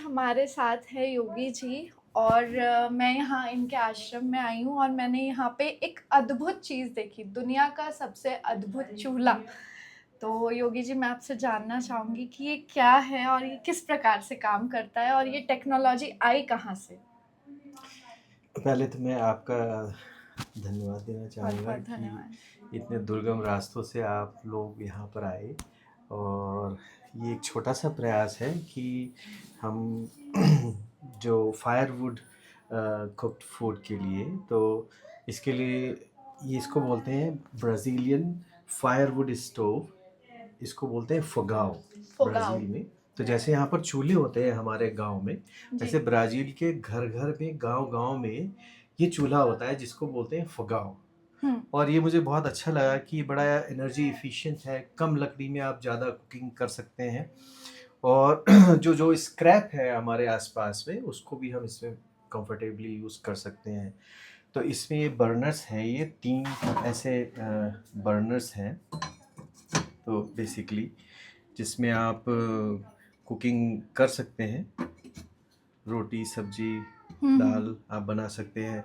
हमारे साथ है योगी जी और मैं यहाँ इनके आश्रम में आई हूँ और मैंने यहाँ पे एक अद्भुत चीज़ देखी, दुनिया का सबसे अद्भुत चूल्हा। तो योगी जी, मैं आपसे जानना चाहूँगी कि ये क्या है और ये किस प्रकार से काम करता है और ये टेक्नोलॉजी आई कहाँ से? पहले तो मैं आपका धन्यवाद देना बहुत चाहूँगा बहुत धन्यवाद। कि इतने दुर्गम रास्तों से आप लोग यहाँ पर आए। और ये एक छोटा सा प्रयास है कि हम जो फायरवुड कुक्ड फूड के लिए, तो इसके लिए ये इसको बोलते हैं ब्राज़ीलियन फायरवुड स्टोव। इसको बोलते हैं फोगाओ फोगाओ। ब्राज़ील में। तो जैसे यहाँ पर चूल्हे होते हैं हमारे गांव में, जी। वैसे ब्राज़ील के घर घर में, गांव गांव में ये चूल्हा होता है जिसको बोलते हैं फोगाओ। हम्म। और ये मुझे बहुत अच्छा लगा कि बड़ा एनर्जी एफिशिएंट है, कम लकड़ी में आप ज़्यादा कुकिंग कर सकते हैं। और जो जो स्क्रैप है हमारे आसपास में, उसको भी हम इसमें कंफर्टेबली यूज़ कर सकते हैं। तो इसमें ये बर्नर्स हैं, ये 3 ऐसे बर्नर्स हैं। तो बेसिकली जिसमें आप कुकिंग कर सकते हैं, रोटी सब्जी हम्म। दाल आप बना सकते हैं।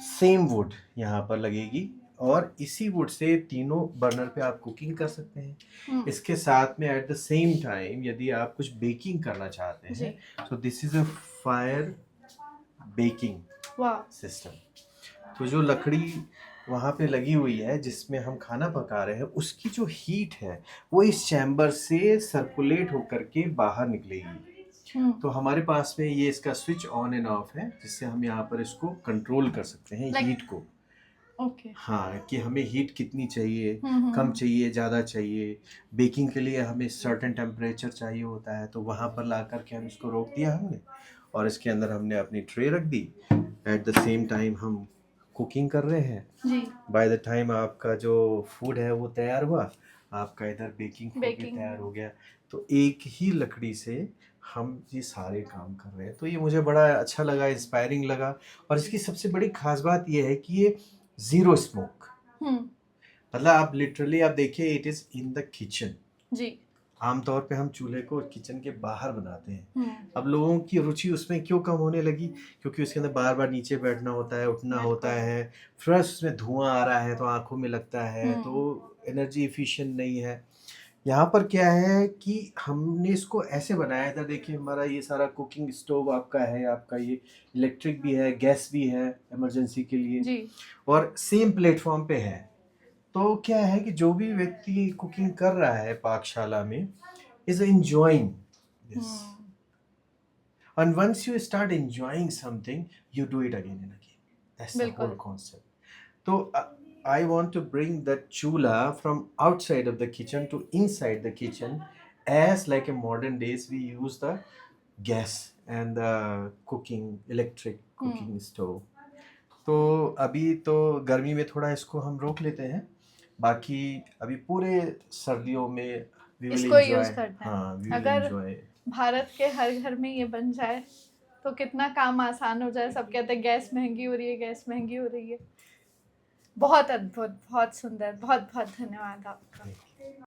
सेम वुड यहाँ पर लगेगी और इसी वुड से तीनों बर्नर पे आप कुकिंग कर सकते हैं। हम्म। इसके साथ में एट द सेम टाइम यदि आप कुछ बेकिंग करना चाहते जी। हैं, तो this is a fire baking वाह। सिस्टम। तो जो लकड़ी वहाँ पे लगी हुई है जिसमें हम खाना पका रहे हैं, उसकी जो हीट है वो इस चैम्बर से सर्कुलेट होकर के बाहर निकलेगी। हम्म। तो हमारे पास में ये इसका स्विच ऑन एंड ऑफ है, जिससे हम यहाँ पर इसको कंट्रोल कर सकते हैं लाइक। हीट को। ओके। हाँ, कि हमें हीट कितनी चाहिए, कम हम्म। चाहिए, ज़्यादा चाहिए। बेकिंग के लिए हमें सर्टेन टेम्परेचर चाहिए होता है, तो वहाँ पर ला कर के हम इसको रोक दिया हमने, और इसके अंदर हमने अपनी ट्रे रख दी। एट द सेम टाइम हम कुकिंग कर रहे हैं। जी। बाय द टाइम आपका जो फूड है वो तैयार हुआ, आपका इधर बेकिंग फूड भी बेकिंग। तैयार हो गया। तो एक ही लकड़ी से हम ये सारे काम कर रहे हैं। तो ये मुझे बड़ा अच्छा लगा, इंस्पायरिंग लगा। और इसकी सबसे बड़ी खास बात ये है कि ये ज़ीरो स्मोक, हम्म। मतलब आप लिटरली आप देखिए, it is in the kitchen. जी। आमतौर पे हम चूल्हे को किचन के बाहर बनाते हैं। हम्म। अब लोगों की रुचि उसमें क्यों कम होने लगी? क्योंकि उसके अंदर बार बार नीचे बैठना होता है, उठना होता बिल्कुल। है, प्लस उसमें धुआं आ रहा है तो आंखों में लगता है, हम्म। तो एनर्जी एफिशिएंट नहीं है। यहाँ पर क्या है कि हमने इसको ऐसे बनाया था, देखिए हमारा ये सारा कुकिंग स्टोव आपका है, आपका ये इलेक्ट्रिक भी है, गैस भी है इमरजेंसी के लिए, जी। और सेम प्लेटफॉर्म पे है। तो क्या है कि जो भी व्यक्ति कुकिंग कर रहा है पाकशाला में is enjoying this. Hmm. And once you start enjoying something, you do it again and again. That's the whole बिल्कुल। concept. So I want to bring the chula from outside of the kitchen to inside the kitchen, as like in modern days we use the gas and the cooking electric hmm. cooking stove. तो अभी तो गर्मी में थोड़ा इसको हम रोक लेते हैं, बाकी अभी पूरे सर्दियों में वी विल इसको एंजॉय। यूज करते हैं। हाँ, वी विल अगर एंजॉय। भारत के हर घर में ये बन जाए तो कितना काम आसान हो जाए। सब कहते हैं गैस महंगी हो रही है, गैस महंगी हो रही है। बहुत अद्भुत, बहुत सुंदर, बहुत बहुत धन्यवाद आपका।